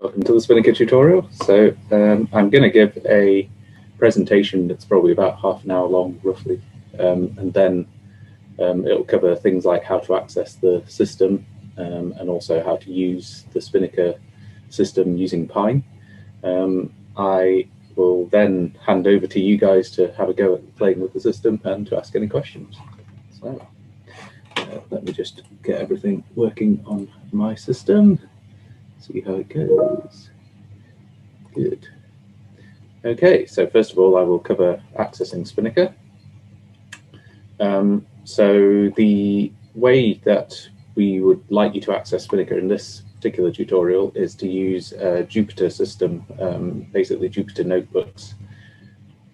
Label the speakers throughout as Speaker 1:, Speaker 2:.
Speaker 1: Welcome to the SpiNNaker tutorial. So I'm going to give a presentation that's probably about half an hour long, roughly, and then it'll cover things like how to access the system and also how to use the SpiNNaker system using Pine. I will then hand over to you guys to have a go at playing with the system and to ask any questions. So let me just get everything working on my system. See how it goes. Good. Okay, so first of all, I will cover accessing SpiNNaker. So the way that we would like you to access SpiNNaker in this particular tutorial is to use a Jupyter system, basically Jupyter notebooks,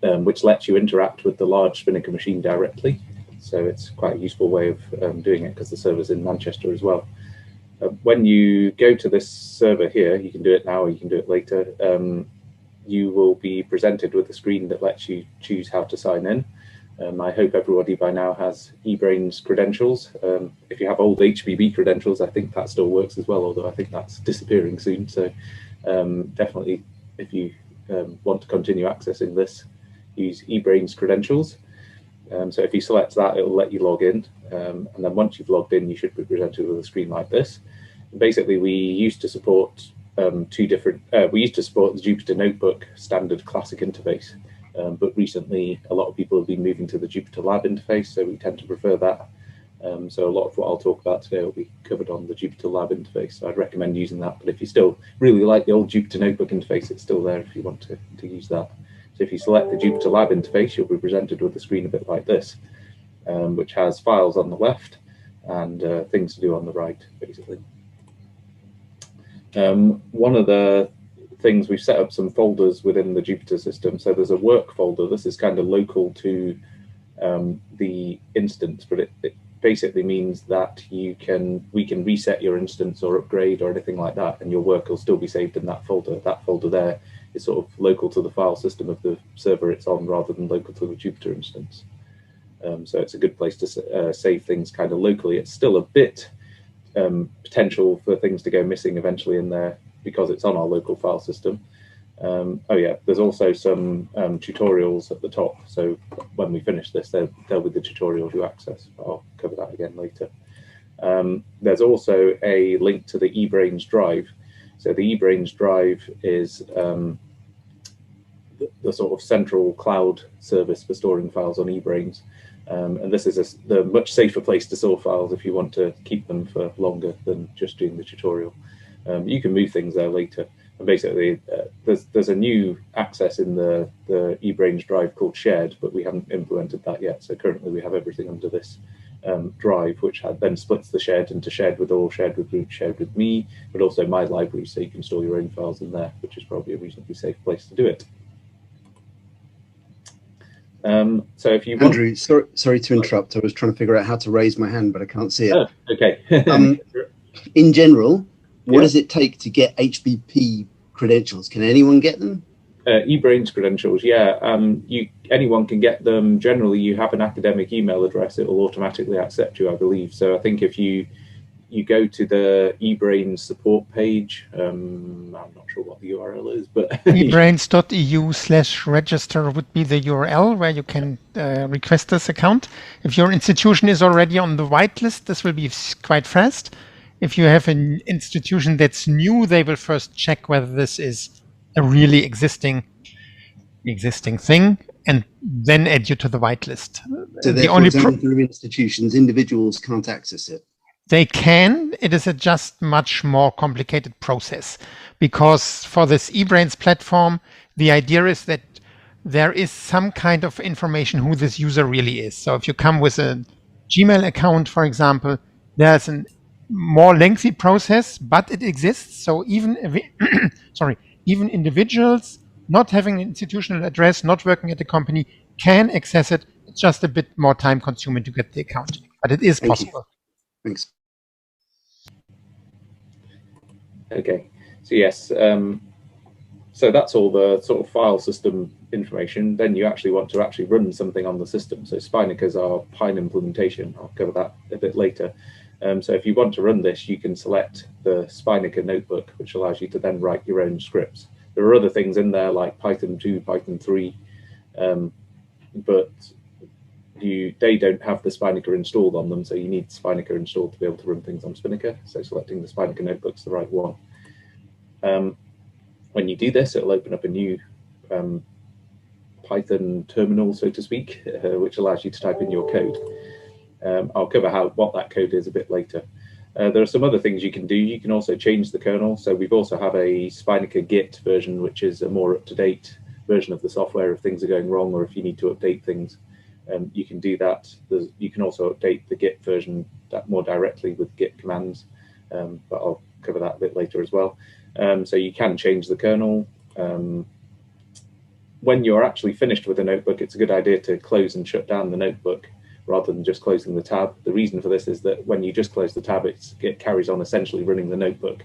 Speaker 1: which lets you interact with the large SpiNNaker machine directly. So it's quite a useful way of doing it because the server's in Manchester as well. When you go to this server here, you can do it now or you can do it later, you will be presented with a screen that lets you choose how to sign in. I hope everybody by now has eBrains credentials. If you have old HBB credentials, I think that still works as well, although I think that's disappearing soon. So definitely, if you want to continue accessing this, use eBrains credentials. So if you select that, it will let you log in. And then once you've logged in, you should be presented with a screen like this. And basically, we used to support we used to support the Jupyter Notebook standard classic interface. But recently, a lot of people have been moving to the Jupyter Lab interface, so we tend to prefer that. So a lot of what I'll talk about today will be covered on the Jupyter Lab interface. So I'd recommend using that. But if you still really like the old Jupyter Notebook interface, it's still there if you want to use that. So if you select the Jupyter Lab interface, you'll be presented with a screen a bit like this, which has files on the left and things to do on the right, basically. One of the things, we've set up some folders within the Jupyter system. So there's a work folder. This is kind of local to the instance, but it basically means that we can reset your instance or upgrade or anything like that, and your work will still be saved in that folder. That folder there is sort of local to the file system of the server it's on rather than local to the Jupyter instance. So it's a good place to save things kind of locally. It's still a bit potential for things to go missing eventually in there because it's on our local file system. Oh yeah, there's also some tutorials at the top. So when we finish this, they'll be the tutorials you access. I'll cover that again later. There's also a link to the eBrains drive. So the eBrains drive is the sort of central cloud service for storing files on eBrains. And this is the much safer place to store files if you want to keep them for longer than just doing the tutorial. You can move things there later. And basically, there's a new access in the eBrains drive called shared, but we haven't implemented that yet. So currently we have everything under this drive, which then splits the shared into shared with all, shared with root, shared with me, but also my library, so you can store your own files in there, which is probably a reasonably safe place to do it. So if you want...
Speaker 2: Andrew, sorry to interrupt. I was trying to figure out how to raise my hand, but I can't see it.
Speaker 1: Oh, okay.
Speaker 2: In general, what does it take to get HBP credentials? Can anyone get them?
Speaker 1: eBrains credentials, yeah. Anyone can get them. Generally, you have an academic email address, it will automatically accept you, I believe. So I think if you go to the eBrains support page, I'm not sure what the URL is, but
Speaker 3: ebrains.eu/register would be the URL where you can request this account. If your institution is already on the whitelist, this will be quite fast. If you have an institution that's new, they will first check whether this is a really existing thing and then add you to the whitelist.
Speaker 2: So the only through institutions, individuals can't access it.
Speaker 3: They can. It is a just much more complicated process because for this eBrains platform, the idea is that there is some kind of information who this user really is. So if you come with a Gmail account, for example, there's a more lengthy process, but it exists. So even even individuals not having an institutional address, not working at the company, can access it. It's just a bit more time consuming to get the account, but it is possible.
Speaker 2: Thanks.
Speaker 1: Okay, so yes, so that's all the sort of file system information. Then you actually want to run something on the system. So SpiNNaker is our Pine implementation. I'll cover that a bit later. So if you want to run this, you can select the SpiNNaker notebook, which allows you to then write your own scripts. There are other things in there like Python 2, Python 3, but they don't have the SpiNNaker installed on them, so you need SpiNNaker installed to be able to run things on SpiNNaker. So selecting the SpiNNaker notebook's the right one. When you do this, it'll open up a new Python terminal, so to speak, which allows you to type in your code. I'll cover what that code is a bit later. There are some other things you can do. You can also change the kernel. So we've also have a SpiNNaker Git version, which is a more up-to-date version of the software if things are going wrong or if you need to update things. You can do that. You can also update the Git version more directly with Git commands, but I'll cover that a bit later as well. So you can change the kernel. When you're actually finished with a notebook, it's a good idea to close and shut down the notebook rather than just closing the tab. The reason for this is that when you just close the tab, it carries on essentially running the notebook.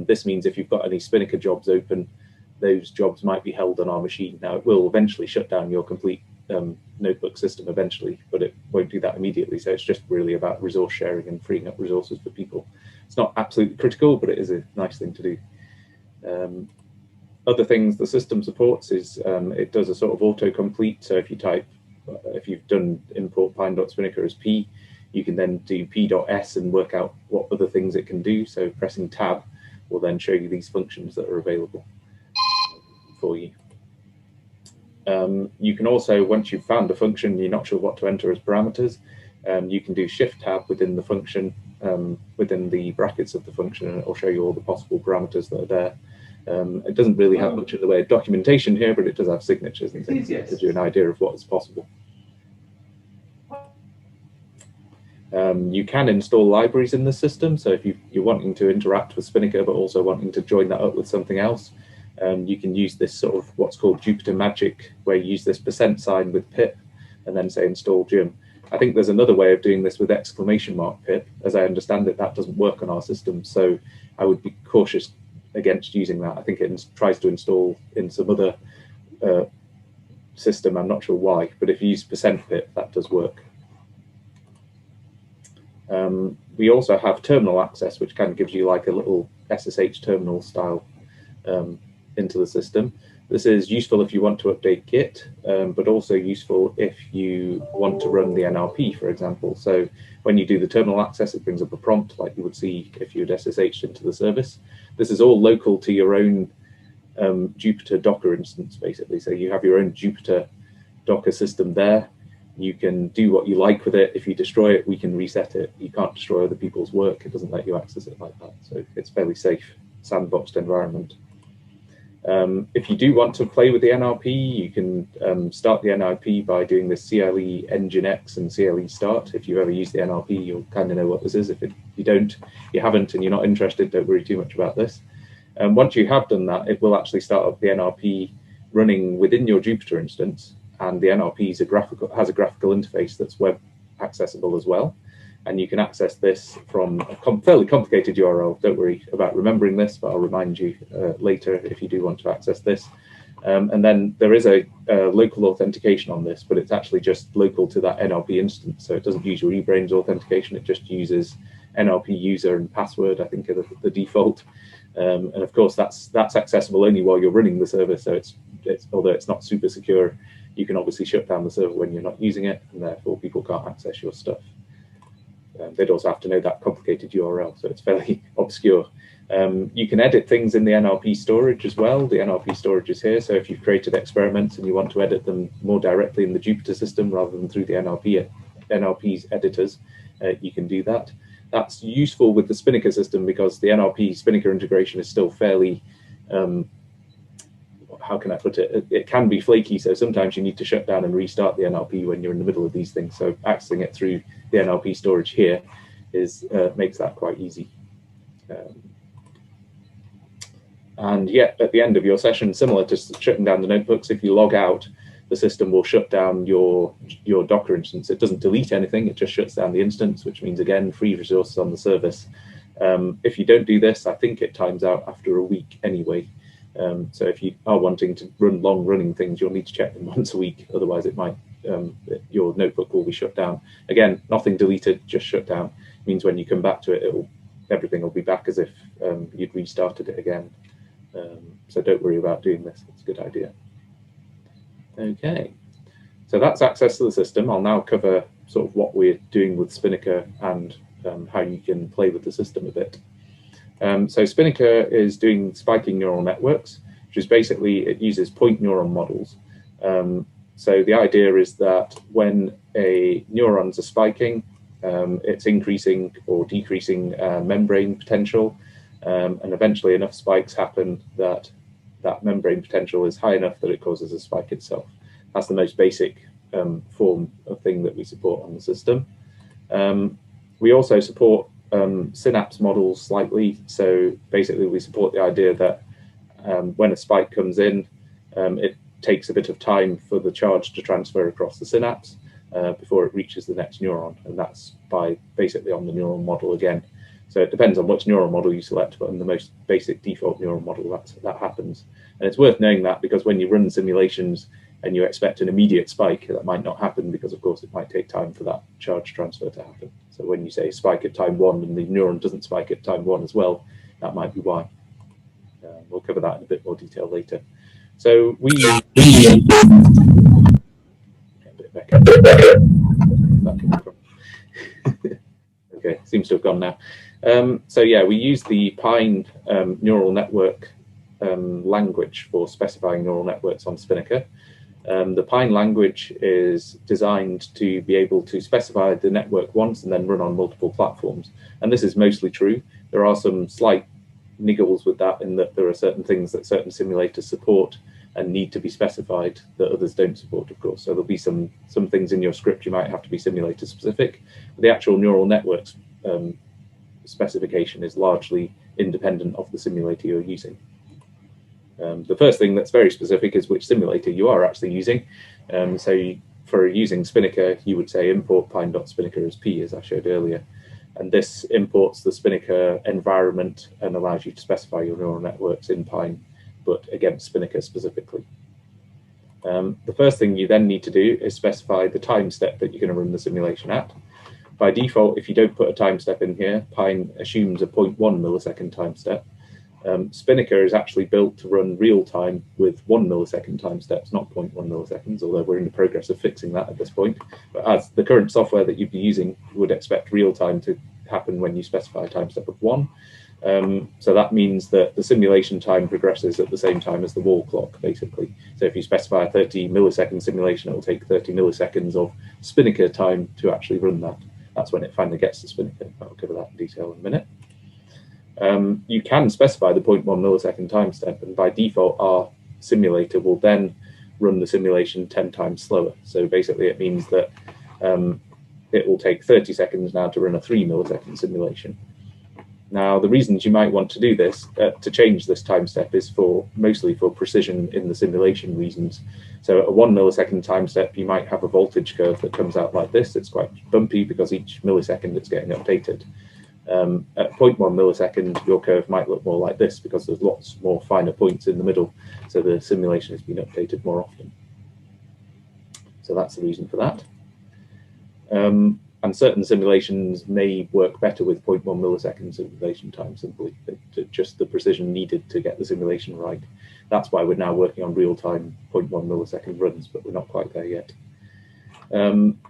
Speaker 1: This means if you've got any SpiNNaker jobs open, those jobs might be held on our machine. Now, it will eventually shut down your complete notebook system eventually, but it won't do that immediately. So it's just really about resource sharing and freeing up resources for people. It's not absolutely critical, but it is a nice thing to do. Other things the system supports is it does a sort of autocomplete. So if you've done import pine.SpiNNaker as P, you can then do p.s and work out what other things it can do. So pressing tab will then show you these functions that are available for you. You can also, once you've found a function, you're not sure what to enter as parameters, you can do shift tab within the function, within the brackets of the function, and it will show you all the possible parameters that are there. It doesn't really have much in the way of documentation here, but it does have signatures and things that gives you an idea of what is possible. You can install libraries in the system. So if you're wanting to interact with SpiNNaker, but also wanting to join that up with something else, you can use this sort of what's called Jupyter Magic, where you use this % with pip and then say install gym. I think there's another way of doing this with ! Pip. As I understand it, that doesn't work on our system. So I would be cautious against using that. I think it tries to install in some other system. I'm not sure why, but if you use %pip, that does work. We also have terminal access, which kind of gives you like a little SSH terminal style into the system. This is useful if you want to update Git, but also useful if you want to run the NRP, for example. So when you do the terminal access, it brings up a prompt like you would see if you'd SSH'd into the service. This is all local to your own Jupyter Docker instance, basically. So you have your own Jupyter Docker system there. You can do what you like with it. If you destroy it, we can reset it. You can't destroy other people's work. It doesn't let you access it like that. So it's fairly safe, sandboxed environment. If you do want to play with the NRP, you can start the NRP by doing the CLE Nginx and CLE start. If you've ever used the NRP, you'll kind of know what this is. If you haven't and you're not interested, don't worry too much about this. Once you have done that, it will actually start up the NRP running within your Jupyter instance. And the NRP has a graphical interface that's web accessible as well. And you can access this from a fairly complicated URL. Don't worry about remembering this, but I'll remind you later if you do want to access this. And then there is a local authentication on this, but it's actually just local to that NRP instance. So it doesn't use your eBrains authentication. It just uses NRP user and password, I think, are the default. And of course, that's accessible only while you're running the server. So although it's not super secure, you can obviously shut down the server when you're not using it, and therefore people can't access your stuff. They'd also have to know that complicated URL, so it's fairly obscure. You can edit things in the NRP storage as well. The NRP storage is here, so if you've created experiments and you want to edit them more directly in the Jupyter system rather than through the NRP's editors, you can do that. That's useful with the SpiNNaker system because the NRP SpiNNaker integration is still fairly, how can I put it? It can be flaky, so sometimes you need to shut down and restart the NRP when you're in the middle of these things. So accessing it through the NRP storage here makes that quite easy. And yet, at the end of your session, similar to shutting down the notebooks, if you log out, the system will shut down your Docker instance. It doesn't delete anything, it just shuts down the instance, which means, again, free resources on the service. If you don't do this, I think it times out after a week anyway. So if you are wanting to run long-running things, you'll need to check them once a week. Otherwise, it might your notebook will be shut down. Again, nothing deleted, just shut down. means when you come back to it, everything will be back as if you'd restarted it again. So don't worry about doing this. It's a good idea. Okay, so that's access to the system. I'll now cover sort of what we're doing with SpiNNaker and how you can play with the system a bit. So SpiNNaker is doing spiking neural networks, which is basically, it uses point neuron models. So the idea is that when neurons are spiking, it's increasing or decreasing membrane potential, and eventually enough spikes happen that that membrane potential is high enough that it causes a spike itself. That's the most basic form of thing that we support on the system. We also support synapse models slightly. So basically we support the idea that when a spike comes in, it takes a bit of time for the charge to transfer across the synapse before it reaches the next neuron. And that's basically on the neuron model again. So it depends on which neural model you select, but in the most basic default neural model, that happens. And it's worth knowing that, because when you run simulations and you expect an immediate spike, that might not happen, because of course it might take time for that charge transfer to happen. So when you say spike at time 1 and the neuron doesn't spike at time 1 as well, that might be why. We'll cover that in a bit more detail later. So we use okay, seems to have gone now. So yeah, we use the Pine neural network language for specifying neural networks on SpiNNaker. The Pine language is designed to be able to specify the network once and then run on multiple platforms. And this is mostly true. There are some slight niggles with that, in that there are certain things that certain simulators support and need to be specified that others don't support, of course. So there'll be some things in your script you might have to be simulator specific. But the actual neural networks specification is largely independent of the simulator you're using. The first thing that's very specific is which simulator you are actually using. For using SpiNNaker, you would say import pine.SpiNNaker as P, as I showed earlier. And this imports the SpiNNaker environment and allows you to specify your neural networks in Pine, but against SpiNNaker specifically. The first thing you then need to do is specify the time step that you're going to run the simulation at. By default, if you don't put a time step in here, Pine assumes a 0.1 millisecond time step. SpiNNaker is actually built to run real time with 1 millisecond time steps, not 0.1 milliseconds, although we're in the progress of fixing that at this point. But as the current software that you'd be using would expect real time to happen when you specify a time step of 1. So that means that the simulation time progresses at the same time as the wall clock, basically. So if you specify a 30 millisecond simulation, it will take 30 milliseconds of SpiNNaker time to actually run that. That's when it finally gets to SpiNNaker. I'll cover that in detail in a minute. You can specify the 0.1 millisecond time step, and by default, our simulator will then run the simulation 10 times slower. So basically, it means that it will take 30 seconds now to run a 3 millisecond simulation. Now, the reasons you might want to do this, to change this time step, is mostly for precision in the simulation reasons. So at a 1 millisecond time step, you might have a voltage curve that comes out like this. It's quite bumpy because each millisecond it's getting updated. At 0.1 millisecond, your curve might look more like this because there's lots more finer points in the middle. So the simulation has been updated more often. So that's the reason for that. And certain simulations may work better with 0.1 millisecond simulation time, simply just the precision needed to get the simulation right. That's why we're now working on real-time 0.1 millisecond runs, but we're not quite there yet.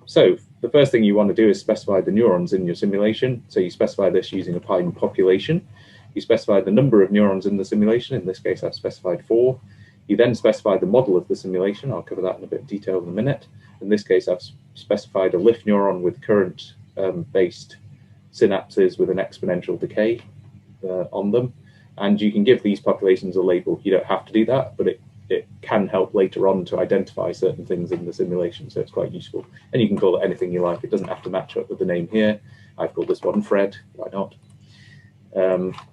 Speaker 1: So the first thing you want to do is specify the neurons in your simulation. So you specify this using a Pine population. You specify the number of neurons in the simulation. In this case, I've specified 4. You then specify the model of the simulation. I'll cover that in a bit of detail in a minute. In this case, I've specified a lift neuron with current-based synapses with an exponential decay on them. And you can give these populations a label. You don't have to do that, but it can help later on to identify certain things in the simulation, so it's quite useful. And you can call it anything you like. It doesn't have to match up with the name here. I've called this one Fred, why not?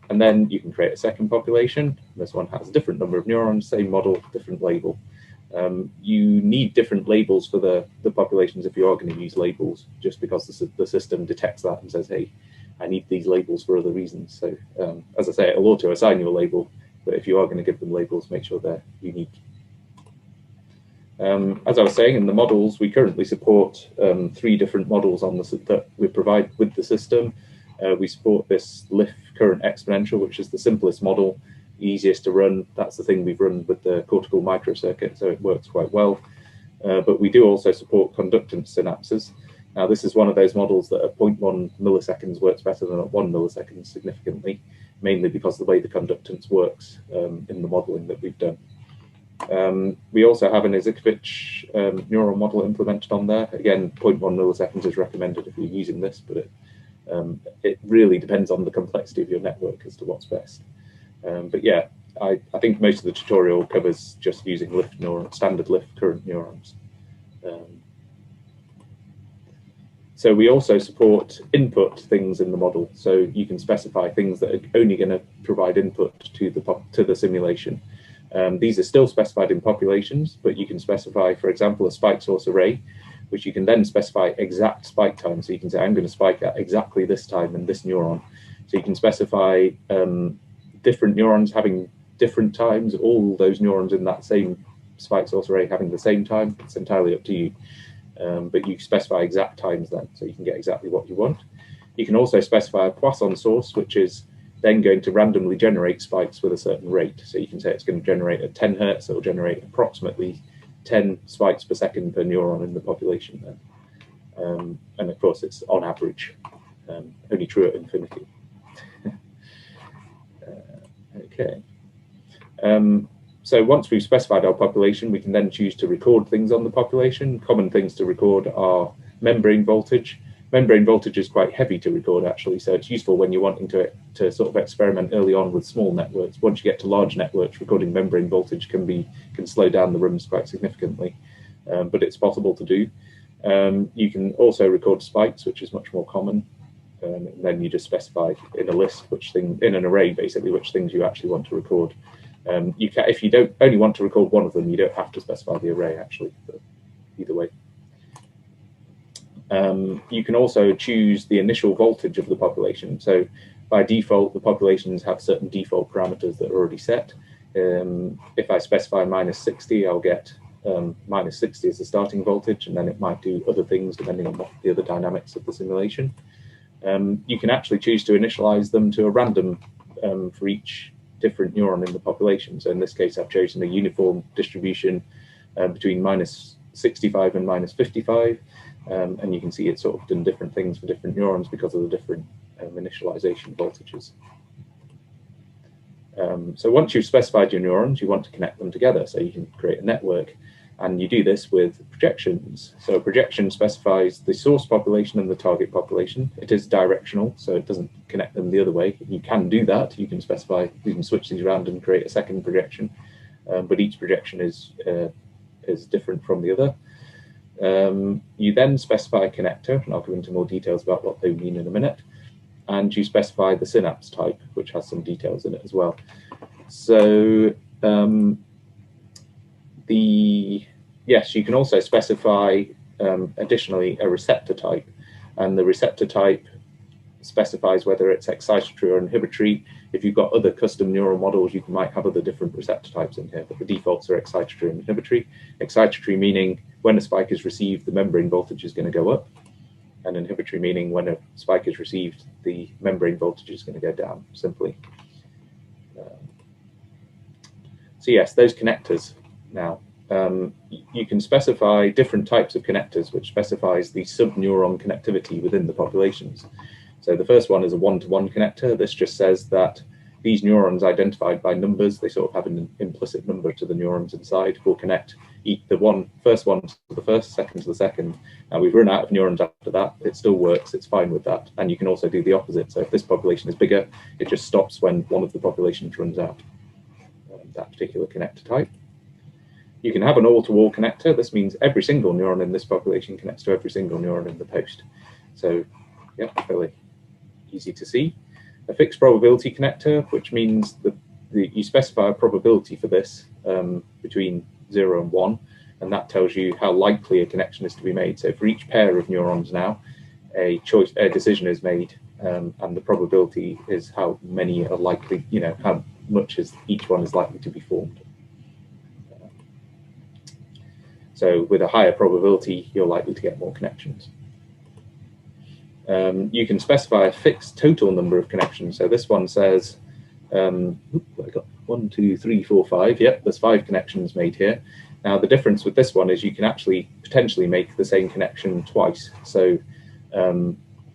Speaker 1: And then you can create a second population. This one has a different number of neurons, same model, different label. You need different labels for the populations if you are going to use labels, just because the system detects that and says, hey, I need these labels for other reasons. So as I say, it'll auto-assign you a label, but if you are going to give them labels, make sure they're unique. As I was saying, in the models, we currently support 3 different models that we provide with the system. We support this LIF current exponential, which is the simplest model, easiest to run. That's the thing we've run with the cortical microcircuit, so it works quite well. But we do also support conductance synapses. Now, this is one of those models that at 0.1 milliseconds works better than at 1 millisecond significantly, mainly because of the way the conductance works in the modeling that we've done. We also have an Izhikevich neural model implemented on there. Again, 0.1 milliseconds is recommended if you're using this, but it really depends on the complexity of your network as to what's best. But yeah, I think most of the tutorial covers just using standard LIF current neurons. So we also support input things in the model. So you can specify things that are only going to provide input to the simulation. These are still specified in populations, but you can specify, for example, a spike source array, which you can then specify exact spike time. So you can say, I'm going to spike at exactly this time in this neuron. So you can specify different neurons having different times, all those neurons in that same spike source array having the same time. It's entirely up to you. But you specify exact times then, so you can get exactly what you want. You can also specify a Poisson source, which is then going to randomly generate spikes with a certain rate. So you can say it's going to generate at 10 hertz, it will generate approximately 10 spikes per second per neuron in the population then. And of course, it's on average, only true at infinity. Okay. So once we've specified our population, we can then choose to record things on the population. Common things to record are membrane voltage. Membrane voltage is quite heavy to record, actually, so it's useful when you're wanting to sort of experiment early on with small networks. Once you get to large networks, recording membrane voltage can slow down the rooms quite significantly, but it's possible to do. You can also record spikes, which is much more common. And then you just specify in a list in an array, basically, which things you actually want to record. If you don't only want to record one of them, you don't have to specify the array, actually, but either way. You can also choose the initial voltage of the population. So by default, the populations have certain default parameters that are already set. If I specify -60, I'll get -60 as the starting voltage, and then it might do other things depending on what the other dynamics of the simulation. You can actually choose to initialize them to a random for each different neuron in the population. So in this case, I've chosen a uniform distribution between -65 and -55. And you can see it's sort of done different things for different neurons because of the different initialization voltages. So once you've specified your neurons, you want to connect them together so you can create a network. And you do this with projections. So a projection specifies the source population and the target population. It is directional, so it doesn't connect them the other way. You can do that. You can switch these around and create a second projection. But each projection is different from the other. You then specify a connector, and I'll go into more details about what they mean in a minute. And you specify the synapse type, which has some details in it as well. So yes, you can also specify additionally a receptor type, and the receptor type specifies whether it's excitatory or inhibitory. If you've got other custom neural models, you might have other different receptor types in here, but the defaults are excitatory and inhibitory. Excitatory meaning when a spike is received, the membrane voltage is going to go up, and inhibitory meaning when a spike is received, the membrane voltage is going to go down, simply. So yes, those connectors now. You can specify different types of connectors, which specifies the subneuron connectivity within the populations. So the first one is a one-to-one connector. This just says that these neurons identified by numbers, they sort of have an implicit number to the neurons inside, will connect the first one to the first, second to the second. Now we've run out of neurons after that. It still works, it's fine with that. And you can also do the opposite. So if this population is bigger, it just stops when one of the populations runs out, that particular connector type. You can have an all-to-all connector. This means every single neuron in this population connects to every single neuron in the post. So yeah, fairly easy to see. A fixed probability connector, which means that you specify a probability for this between 0 and 1, and that tells you how likely a connection is to be made. So for each pair of neurons now, a decision is made, and the probability is how many are likely, how much is each one is likely to be formed. So with a higher probability, you're likely to get more connections. You can specify a fixed total number of connections. So this one says, I got 1, 2, 3, 4, 5. Yep, there's 5 connections made here. Now the difference with this one is you can actually potentially make the same connection twice. So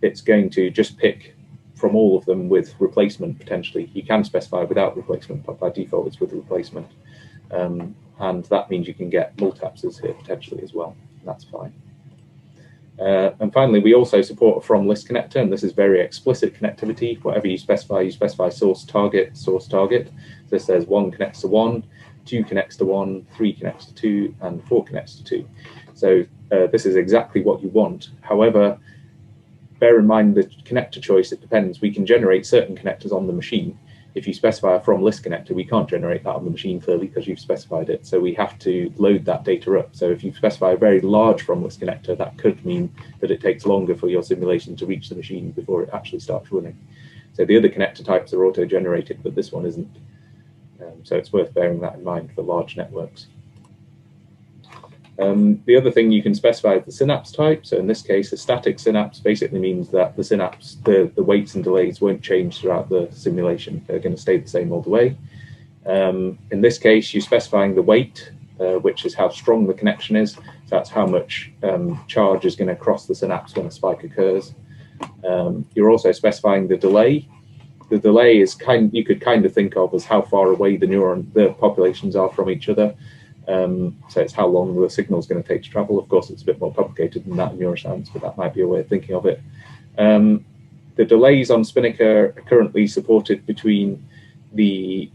Speaker 1: it's going to just pick from all of them with replacement potentially. You can specify without replacement, but by default it's with replacement. And that means you can get multapses here potentially as well. That's fine. And finally, we also support a from list connector, and this is very explicit connectivity. Whatever you specify source target, source target. This says 1 connects to 1, 2 connects to 1, 3 connects to 2, and 4 connects to 2. So this is exactly what you want. However, bear in mind the connector choice, it depends. We can generate certain connectors on the machine. If you specify a from list connector, we can't generate that on the machine clearly because you've specified it. So we have to load that data up. So if you specify a very large from list connector, that could mean that it takes longer for your simulation to reach the machine before it actually starts running. So the other connector types are auto-generated, but this one isn't. So it's worth bearing that in mind for large networks. The other thing you can specify is the synapse type. So in this case, a static synapse basically means that the synapse, the weights and delays won't change throughout the simulation. They're going to stay the same all the way. In this case, you're specifying the weight, which is how strong the connection is. So that's how much charge is going to cross the synapse when a spike occurs. You're also specifying the delay. The delay is you could kind of think of as how far away the populations are from each other. So it's how long the signal is going to take to travel. Of course, it's a bit more complicated than that in neuroscience, but that might be a way of thinking of it. The delays on SpiNNaker are currently supported between the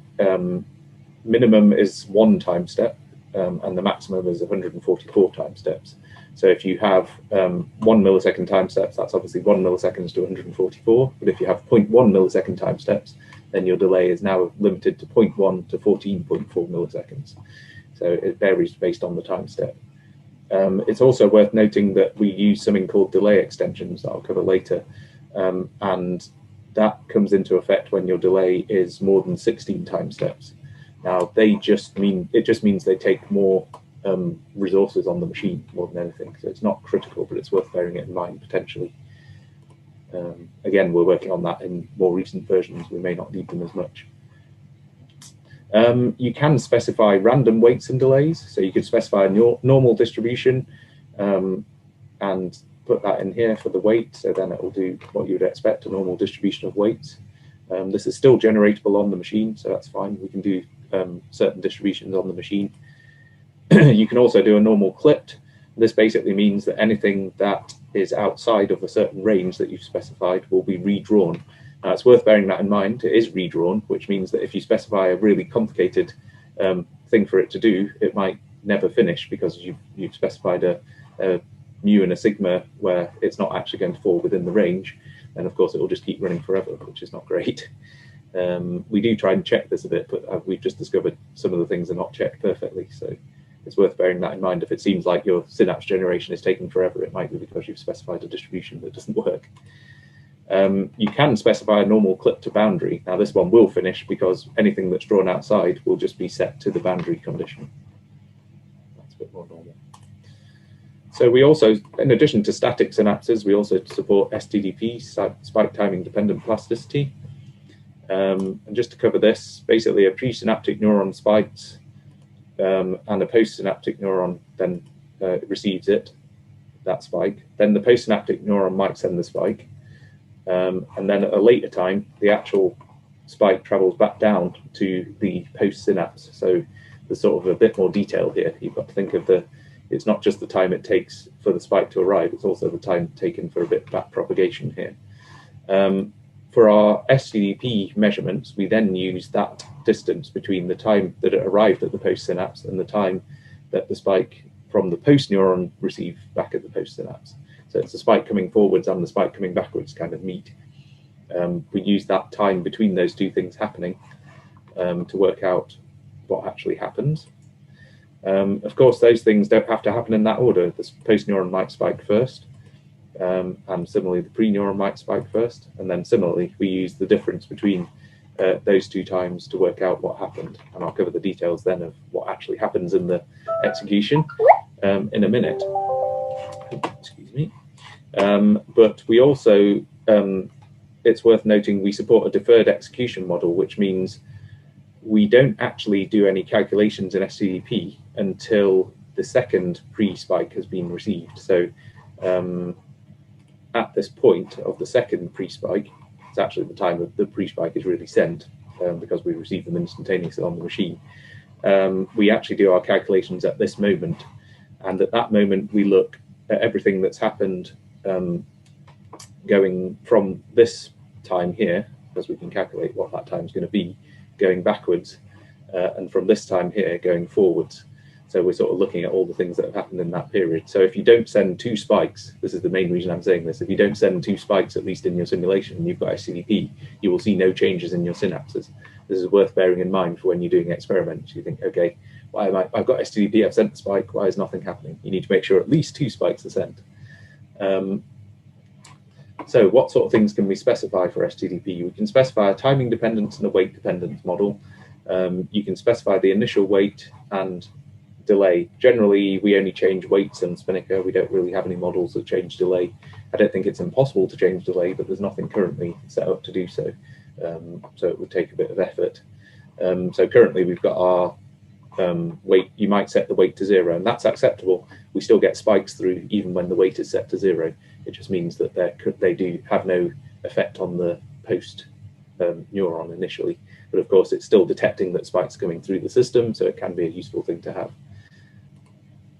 Speaker 1: minimum is 1 time step and the maximum is 144 time steps. So if you have 1 millisecond time steps, that's obviously 1 milliseconds to 144. But if you have 0.1 millisecond time steps, then your delay is now limited to 0.1 to 14.4 milliseconds. So it varies based on the time step. It's also worth noting that we use something called delay extensions that I'll cover later. And that comes into effect when your delay is more than 16 time steps. Now, it just means they take more resources on the machine more than anything. So it's not critical, but it's worth bearing it in mind potentially. Again, we're working on that in more recent versions. We may not need them as much. You can specify random weights and delays. So you could specify a normal distribution and put that in here for the weight. So then it will do what you would expect, a normal distribution of weights. This is still generatable on the machine, so that's fine. We can do certain distributions on the machine. You can also do a normal clipped. This basically means that anything that is outside of a certain range that you've specified will be redrawn. Now, it's worth bearing that in mind. It is redrawn, which means that if you specify a really complicated thing for it to do, it might never finish because you've specified a mu and a sigma where it's not actually going to fall within the range. And of course, it will just keep running forever, which is not great. We do try and check this a bit, but we've just discovered some of the things are not checked perfectly. So it's worth bearing that in mind. If it seems like your synapse generation is taking forever, it might be because you've specified a distribution that doesn't work. You can specify a normal clip to boundary. Now this one will finish because anything that's drawn outside will just be set to the boundary condition. That's a bit more normal. So we also, in addition to static synapses, we also support Stdp, spike timing dependent plasticity. And just to cover this, basically a presynaptic neuron spikes and a postsynaptic neuron then receives that spike. Then the postsynaptic neuron might send the spike. And then at a later time, the actual spike travels back down to the post-synapse. So there's sort of a bit more detail here. You've got to think of it's not just the time it takes for the spike to arrive, it's also the time taken for a bit back propagation here. For our Stdp measurements, we then use that distance between the time that it arrived at the post-synapse and the time that the spike from the post-neuron received back at the post-synapse. So it's the spike coming forwards and the spike coming backwards kind of meet. We use that time between those two things happening to work out what actually happens. Of course, those things don't have to happen in that order. The post-neuron might spike first, and similarly, the pre-neuron might spike first. And then similarly, we use the difference between those two times to work out what happened. And I'll cover the details then of what actually happens in the execution in a minute. Excuse me. But we also, it's worth noting, we support a deferred execution model, which means we don't actually do any calculations in Stdp until the second pre-spike has been received. So at this point of the second pre-spike, it's actually the time of the pre-spike is really sent, because we receive them instantaneously on the machine. We actually do our calculations at this moment, and at that moment we look at everything that's happened going from this time here, because we can calculate what that time is going to be, going backwards, and from this time here going forwards. So we're sort of looking at all the things that have happened in that period. So if you don't send 2 spikes, this is the main reason I'm saying this, if you don't send 2 spikes, at least in your simulation, and you've got Stdp, you will see no changes in your synapses. This is worth bearing in mind for when you're doing experiments. You think, okay, why am I've got Stdp, I've sent the spike, why is nothing happening? You need to make sure at least 2 spikes are sent. So what sort of things can we specify for Stdp? We can specify a timing dependence and a weight dependence model. You can specify the initial weight and delay. Generally, we only change weights in SpiNNaker. We don't really have any models that change delay. I don't think it's impossible to change delay, but there's nothing currently set up to do so. So it would take a bit of effort. So currently we've got our weight. You might set the weight to 0, and that's acceptable. We still get spikes through even when the weight is set to 0. It just means that they do have no effect on the post neuron initially. But of course, it's still detecting that spikes are coming through the system, so it can be a useful thing to have.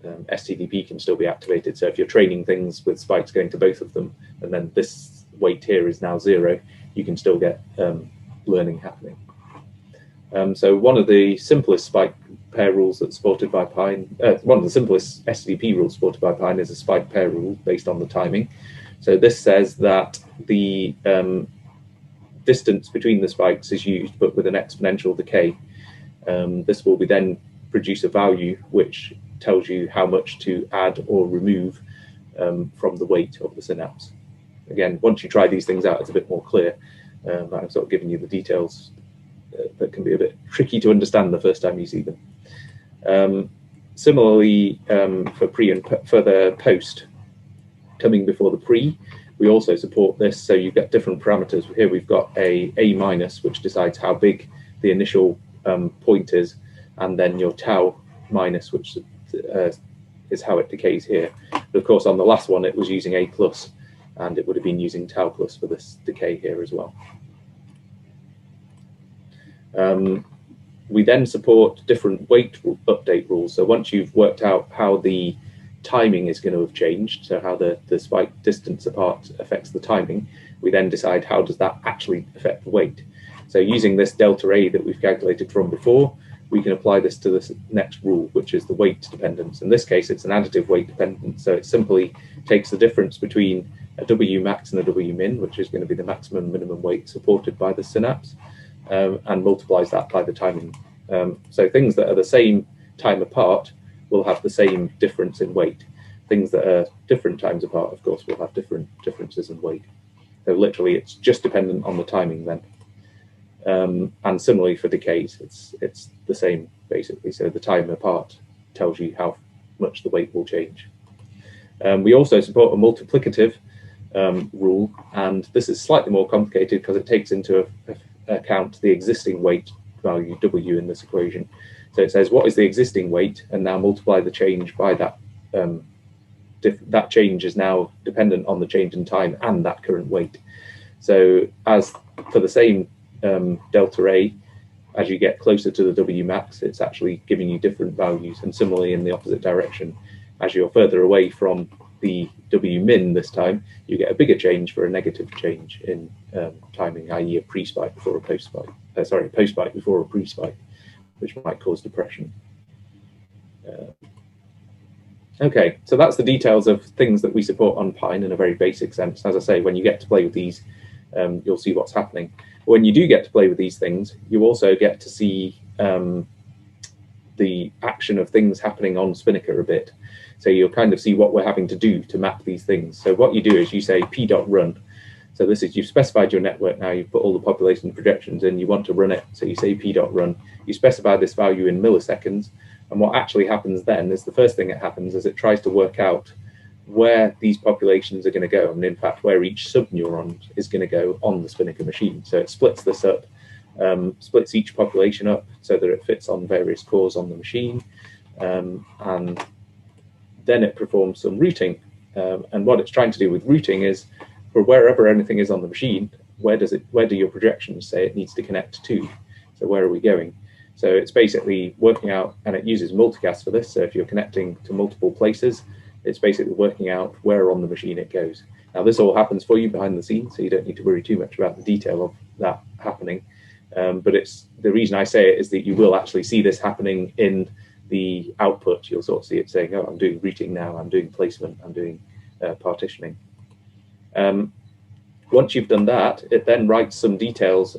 Speaker 1: Stdp can still be activated. So if you're training things with spikes going to both of them, and then this weight here is now 0, you can still get learning happening. So one of the simplest spike pair rules that's supported by Pine, one of the simplest Stdp rules supported by Pine is a spike pair rule based on the timing. So this says that the distance between the spikes is used, but with an exponential decay. This will then produce a value which tells you how much to add or remove from the weight of the synapse. Again, once you try these things out, it's a bit more clear. I'm sort of giving you the details that can be a bit tricky to understand the first time you see them. Similarly, for pre and for the post coming before the pre, we also support this. So you get different parameters. Here we've got a minus, which decides how big the initial point is, and then your tau minus, which is how it decays here. But of course, on the last one, it was using A plus, and it would have been using tau plus for this decay here as well. We then support different weight update rules. So once you've worked out how the timing is going to have changed, so how the spike distance apart affects the timing, we then decide how does that actually affect the weight. So using this delta A that we've calculated from before, we can apply this to this next rule, which is the weight dependence. In this case, it's an additive weight dependence. So it simply takes the difference between a W max and a W min, which is going to be the maximum and minimum weight supported by the synapse, and multiplies that by the timing. So things that are the same time apart will have the same difference in weight. Things that are different times apart, of course, will have different differences in weight. So literally, it's just dependent on the timing then. And similarly for decays, it's the same basically. So the time apart tells you how much the weight will change. We also support a multiplicative rule, and this is slightly more complicated because it takes into account the existing weight value W in this equation. So it says what is the existing weight, and now multiply the change by that. That change is now dependent on the change in time and that current weight. So as for the same delta A, as you get closer to the W max, it's actually giving you different values. And similarly in the opposite direction, as you're further away from the W min this time, you get a bigger change for a negative change in timing, i.e. a pre-spike before a post-spike. Sorry, post-spike before a pre-spike, which might cause depression. Okay, so that's the details of things that we support on Pine in a very basic sense. As I say, when you get to play with these, you'll see what's happening. When you do get to play with these things, you also get to see the action of things happening on SpiNNaker a bit. So you'll kind of see what we're having to do to map these things. So what you do is you say p.run. So this is, you've specified your network now, you've put all the population projections in, you want to run it. So you say p.run. You specify this value in milliseconds. And what actually happens then is the first thing that happens is it tries to work out where these populations are going to go, and in fact where each subneuron is going to go on the SpiNNaker machine. So it splits this up, splits each population up so that it fits on various cores on the machine, and then it performs some routing. And what it's trying to do with routing is, for wherever anything is on the machine, where do your projections say it needs to connect to? So where are we going? So it's basically working out, and it uses multicast for this. So if you're connecting to multiple places, it's basically working out where on the machine it goes. Now this all happens for you behind the scenes, so you don't need to worry too much about the detail of that happening. But it's the reason I say it is that you will actually see this happening in the output. You'll sort of see it saying, oh, I'm doing routing now, I'm doing placement, I'm doing partitioning. Once you've done that, it then writes some details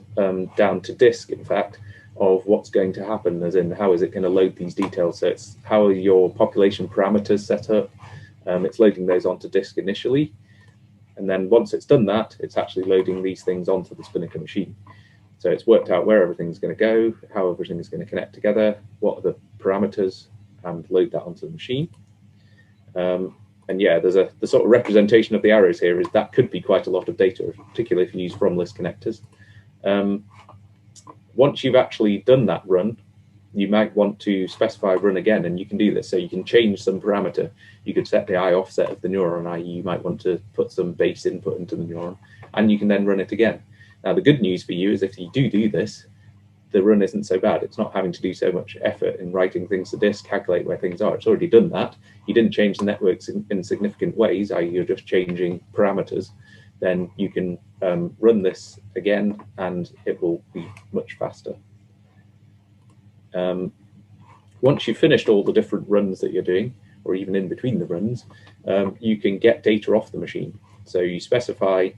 Speaker 1: down to disk, in fact, of what's going to happen, as in how is it going to load these details. So it's how are your population parameters set up. It's loading those onto disk initially. And then once it's done that, it's actually loading these things onto the SpiNNaker machine. So it's worked out where everything's going to go, how everything is going to connect together, what are the parameters, and load that onto the machine. And yeah, there's the sort of representation of the arrows here is that could be quite a lot of data, particularly if you use from list connectors. Once you've actually done that run, you might want to specify run again, and you can do this. So you can change some parameter. You could set the eye offset of the neuron, i.e. you might want to put some base input into the neuron, and you can then run it again. Now, the good news for you is if you do this, the run isn't so bad. It's not having to do so much effort in writing things to disk, calculate where things are. It's already done that. You didn't change the networks in significant ways, i.e. you're just changing parameters. Then you can run this again, and it will be much faster. Once you've finished all the different runs that you're doing, or even in between the runs, you can get data off the machine. So you specify,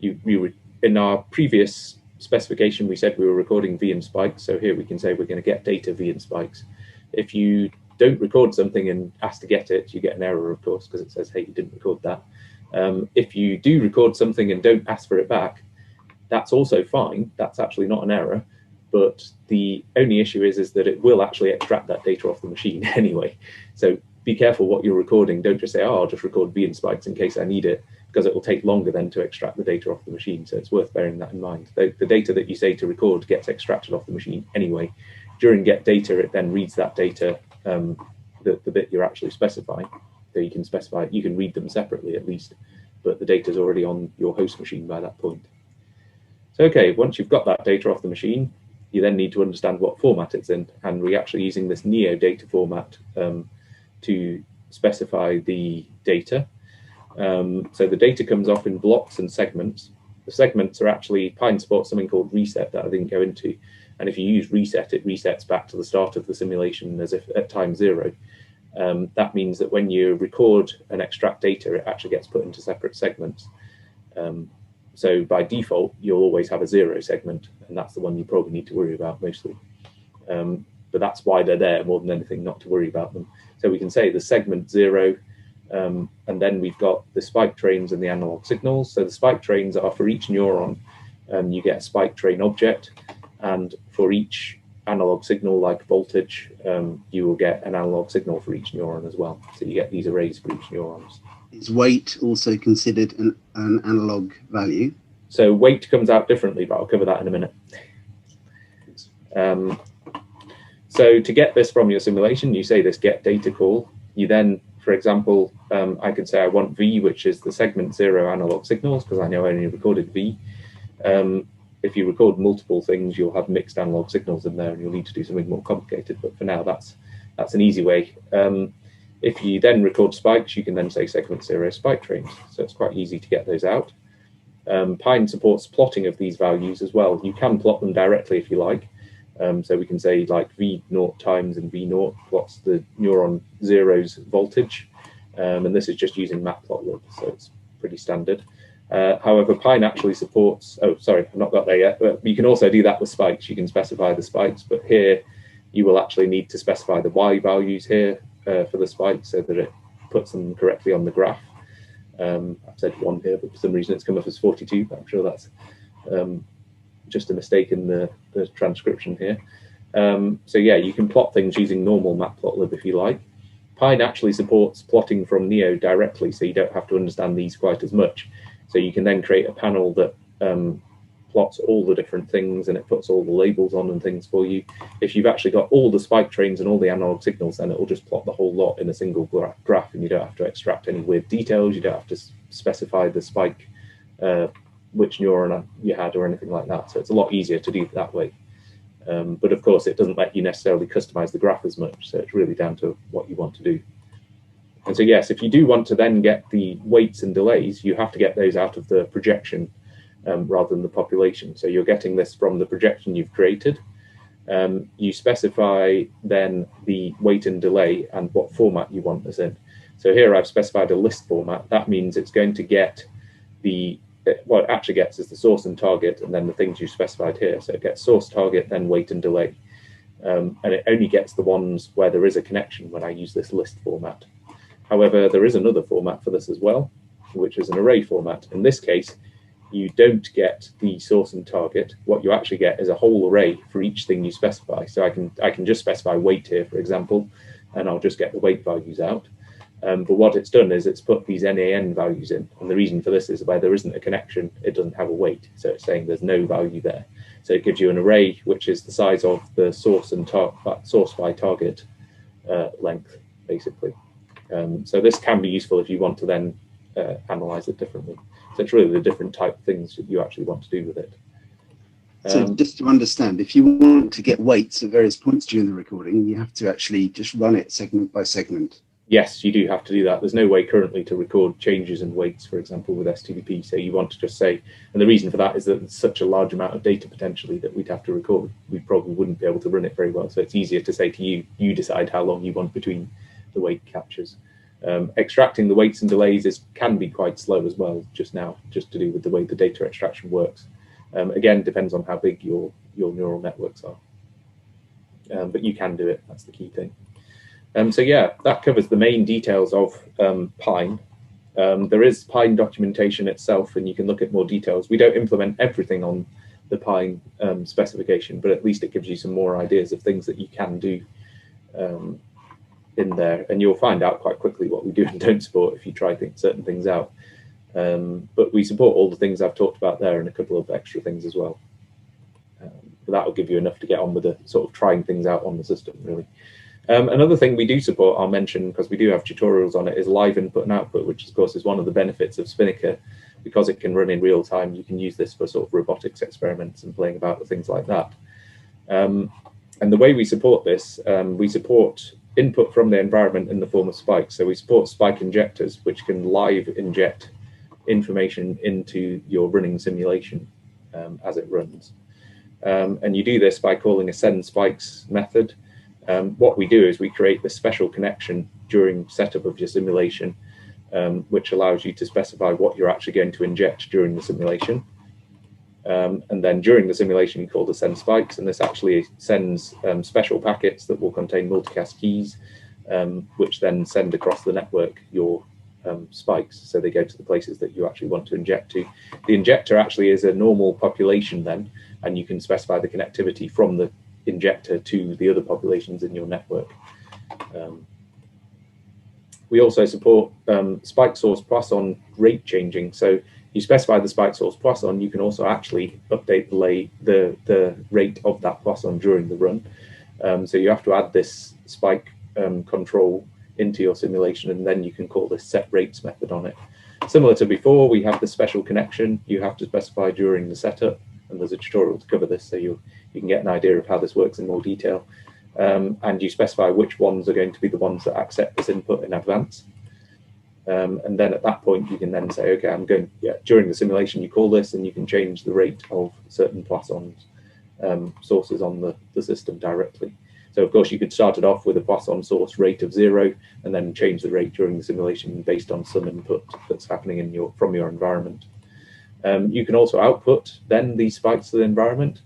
Speaker 1: in our previous specification, we said we were recording V and spikes. So here we can say we're going to get data V and spikes. If you don't record something and ask to get it, you get an error, of course, because it says, hey, you didn't record that. If you do record something and don't ask for it back, that's also fine. That's actually not an error. But the only issue is that it will actually extract that data off the machine anyway. So be careful what you're recording. Don't just say, oh, I'll just record V and spikes in case I need it, because it will take longer then to extract the data off the machine. So it's worth bearing that in mind. The data that you say to record gets extracted off the machine anyway. During get data, it then reads that data, the bit you're actually specifying. So you can specify, you can read them separately at least, but the data is already on your host machine by that point. So, okay, once you've got that data off the machine, you then need to understand what format it's in. And we're actually using this Neo data format to specify the data. So the data comes off in blocks and segments. The segments are actually, Pine supports something called reset that I didn't go into. And if you use reset, it resets back to the start of the simulation as if at time 0. That means that when you record and extract data, it actually gets put into separate segments. So by default, you'll always have a 0 segment, and that's the one you probably need to worry about mostly. But that's why they're there more than anything, not to worry about them. So we can say the segment 0, and then we've got the spike trains and the analog signals. So the spike trains are for each neuron, you get a spike train object, and for each analog signal like voltage, you will get an analog signal for each neuron as well. So you get these arrays for each neurons.
Speaker 2: Is weight also considered an analog value?
Speaker 1: So weight comes out differently, but I'll cover that in a minute. So to get this from your simulation, you say this get data call. You then, for example, I could say I want V, which is the segment 0 analog signals, because I know I only recorded V. If you record multiple things, you'll have mixed analog signals in there, and you'll need to do something more complicated. But for now, that's an easy way. If you then record spikes, you can then say segment 0 spike trains. So it's quite easy to get those out. Pine supports plotting of these values as well. You can plot them directly if you like. So we can say like V0 times and V0 plots the neuron 0's voltage. And this is just using matplotlib, so it's pretty standard. However, Pine actually supports, oh, sorry, I've not got there yet, but you can also do that with spikes. You can specify the spikes, but here you will actually need to specify the Y values here for the spikes so that it puts them correctly on the graph. I've said 1 here, but for some reason it's come up as 42, but I'm sure that's just a mistake in the transcription here. So yeah, you can plot things using normal matplotlib if you like. Pine actually supports plotting from Neo directly, so you don't have to understand these quite as much. So you can then create a panel that plots all the different things, and it puts all the labels on and things for you. If you've actually got all the spike trains and all the analog signals, then it will just plot the whole lot in a single graph, and you don't have to extract any weird details. You don't have to specify the spike, which neuron you had or anything like that. So it's a lot easier to do it that way. But of course, it doesn't let you necessarily customize the graph as much. So it's really down to what you want to do. And so, yes, if you do want to then get the weights and delays, you have to get those out of the projection rather than the population. So you're getting this from the projection you've created. You specify then the weight and delay and what format you want this in. So here I've specified a list format. That means it's going to get what it actually gets is the source and target, and then the things you specified here. So it gets source, target, then weight and delay. And it only gets the ones where there is a connection when I use this list format. However, there is another format for this as well, which is an array format. In this case, you don't get the source and target. What you actually get is a whole array for each thing you specify. So I can just specify weight here, for example, and I'll just get the weight values out. But what it's done is it's put these NaN values in. And the reason for this is where there isn't a connection, it doesn't have a weight. So it's saying there's no value there. So it gives you an array, which is the size of the source and source by target length, basically. So this can be useful if you want to then analyze it differently. So it's really the different type of things that you actually want to do with it.
Speaker 2: So just to understand, if you want to get weights at various points during the recording, you have to actually just run it segment by segment.
Speaker 1: Yes, you do have to do that. There's no way currently to record changes in weights, for example, with Stdp. So you want to just say, and the reason for that is that it's such a large amount of data potentially that we'd have to record. We probably wouldn't be able to run it very well. So it's easier to say to you, you decide how long you want between the weight captures. Extracting the weights and delays can be quite slow as well, just to do with the way the data extraction works. Again, depends on how big your neural networks are. But you can do it, that's the key thing. So yeah, that covers the main details of Pine. There is Pine documentation itself, and you can look at more details. We don't implement everything on the Pine specification, but at least it gives you some more ideas of things that you can do in there. And you'll find out quite quickly what we do and don't support if you try certain things out. But we support all the things I've talked about there and a couple of extra things as well. But that will give you enough to get on with the sort of trying things out on the system, really. Another thing we do support, I'll mention, because we do have tutorials on it, is live input and output, which of course is one of the benefits of SpiNNaker. Because it can run in real time, you can use this for sort of robotics experiments and playing about with things like that. And the way we support this, we support input from the environment in the form of spikes. So we support spike injectors, which can live inject information into your running simulation as it runs. And you do this by calling a send spikes method. What we do is we create this special connection during setup of your simulation, which allows you to specify what you're actually going to inject during the simulation. And then during the simulation, you call the send spikes, and this actually sends special packets that will contain multicast keys, which then send across the network your spikes. So they go to the places that you actually want to inject to. The injector actually is a normal population then, and you can specify the connectivity from the injector to the other populations in your network. We also support spike source Poisson rate changing. So you specify the spike source Poisson, you can also actually update the rate of that Poisson during the run. So you have to add this spike control into your simulation, and then you can call this set rates method on it. Similar to before, we have the special connection you have to specify during the setup, and there's a tutorial to cover this, so you can get an idea of how this works in more detail. And you specify which ones are going to be the ones that accept this input in advance. And then at that point, you can then say, okay, during the simulation, you call this, and you can change the rate of certain Poissons sources on the system directly. So of course, you could start it off with a Poisson source rate of 0, and then change the rate during the simulation based on some input that's happening from your environment. You can also output then these spikes to the environment.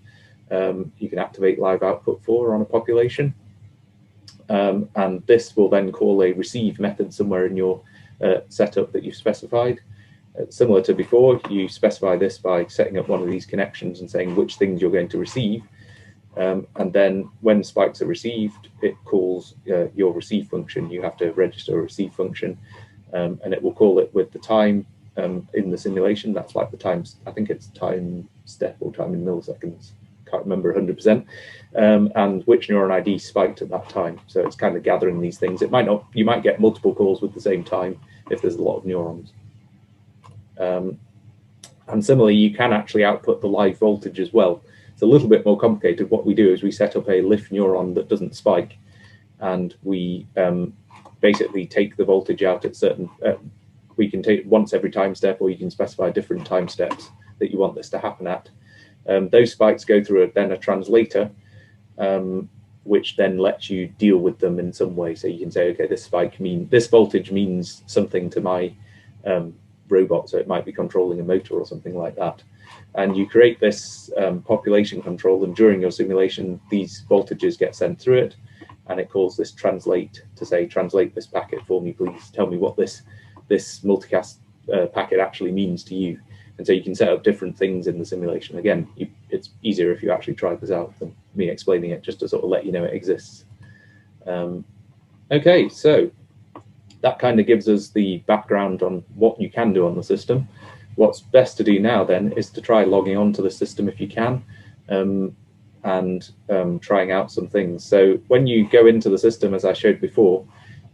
Speaker 1: You can activate live output for on a population. And this will then call a receive method somewhere in your setup that you've specified. Similar to before, you specify this by setting up one of these connections and saying which things you're going to receive. And then when spikes are received, it calls your receive function. You have to register a receive function, and it will call it with the time in the simulation. That's like the times, I think it's time step or time in milliseconds. Can't remember 100%. And which neuron ID spiked at that time. So it's kind of gathering these things. It might not, you might get multiple calls with the same time if there's a lot of neurons. And similarly, you can actually output the live voltage as well. It's a little bit more complicated. What we do is we set up a LIF neuron that doesn't spike, and we basically take the voltage out at certain, we can take once every time step, or you can specify different time steps that you want this to happen at. Those spikes go through then a translator, which then lets you deal with them in some way. So you can say, okay, this voltage means something to my robot, so it might be controlling a motor or something like that. And you create this population control, and during your simulation, these voltages get sent through it, and it calls this translate to say, translate this packet for me, please. Tell me what this multicast packet actually means to you. And so you can set up different things in the simulation. Again, it's easier if you actually try this out than me explaining it, just to sort of let you know it exists. Okay, so that kind of gives us the background on what you can do on the system. What's best to do now then is to try logging onto the system if you can, and trying out some things. So when you go into the system, as I showed before,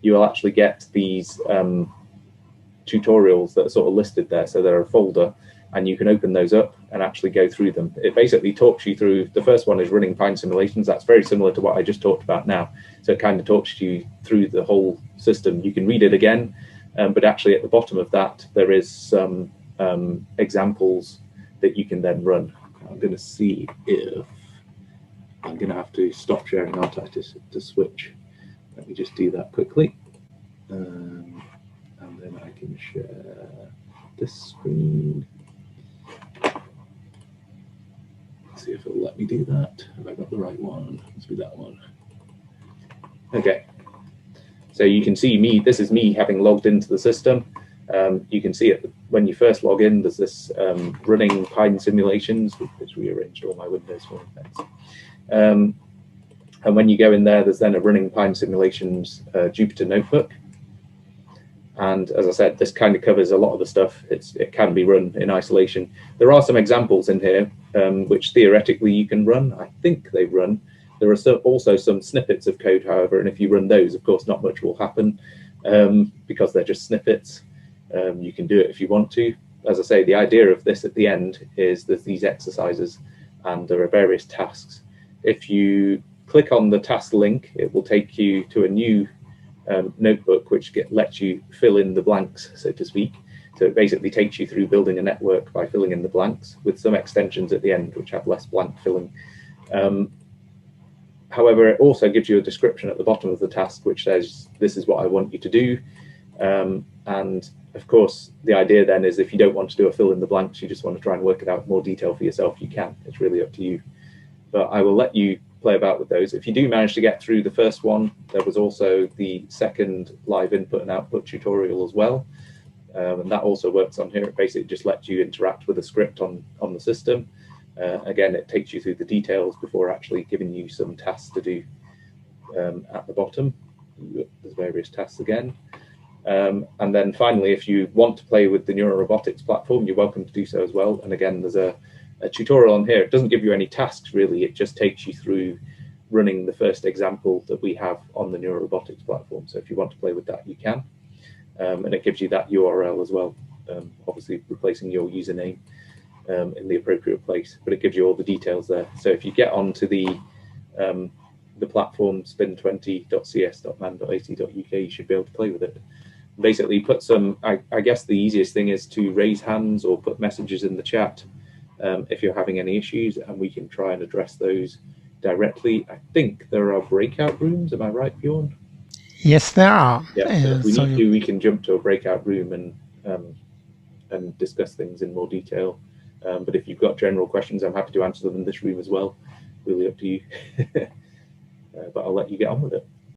Speaker 1: you will actually get these tutorials that are sort of listed there. So they're a folder, and you can open those up and actually go through them. It basically talks you through, the first one is running Pine simulations. That's very similar to what I just talked about now. So it kind of talks you through the whole system. You can read it again, but actually at the bottom of that, there is some examples that you can then run. I'm going to see if I'm going to have to stop sharing, aren't I, to switch. Let me just do that quickly. And then I can share this screen. See if it'll let me do that. Have I got the right one? Must be that one. Okay. So you can see me, this is me having logged into the system. You can see it when you first log in, there's this running Pine simulations, which rearranged all my windows for me. Thanks. And when you go in there, there's then a running Pine simulations Jupyter notebook. And as I said, this kind of covers a lot of the stuff. It can be run in isolation. There are some examples in here, which theoretically you can run. I think they run. There are also some snippets of code, however, and if you run those, of course, not much will happen because they're just snippets. You can do it if you want to. As I say, the idea of this at the end is there's these exercises, and there are various tasks. If you click on the task link, it will take you to a new notebook which lets you fill in the blanks, so to speak. So it basically takes you through building a network by filling in the blanks, with some extensions at the end which have less blank filling. However, it also gives you a description at the bottom of the task which says, this is what I want you to do. And of course, the idea then is if you don't want to do a fill in the blanks, you just want to try and work it out in more detail for yourself, you can. It's really up to you. But I will let you play about with those. If you do manage to get through the first one, there was also the second live input and output tutorial as well. And that also works on here. It basically just lets you interact with a script on the system. Again, it takes you through the details before actually giving you some tasks to do at the bottom. There's various tasks again. And then finally, if you want to play with the Neurorobotics platform, you're welcome to do so as well. And again, there's a tutorial on here. It doesn't give you any tasks really, it just takes you through running the first example that we have on the Neurorobotics platform. So if you want to play with that, you can. And it gives you that URL as well, obviously replacing your username in the appropriate place, but it gives you all the details there. So if you get onto the platform spin20.cs.man.ac.uk, you should be able to play with it. Basically put some, I guess the easiest thing is to raise hands or put messages in the chat if you're having any issues, and we can try and address those directly. I think there are breakout rooms, am I right, Bjorn?
Speaker 3: Yes, there are.
Speaker 1: Yeah, so if we need to, we can jump to a breakout room and discuss things in more detail. But if you've got general questions, I'm happy to answer them in this room as well. Really up to you. But I'll let you get on with it.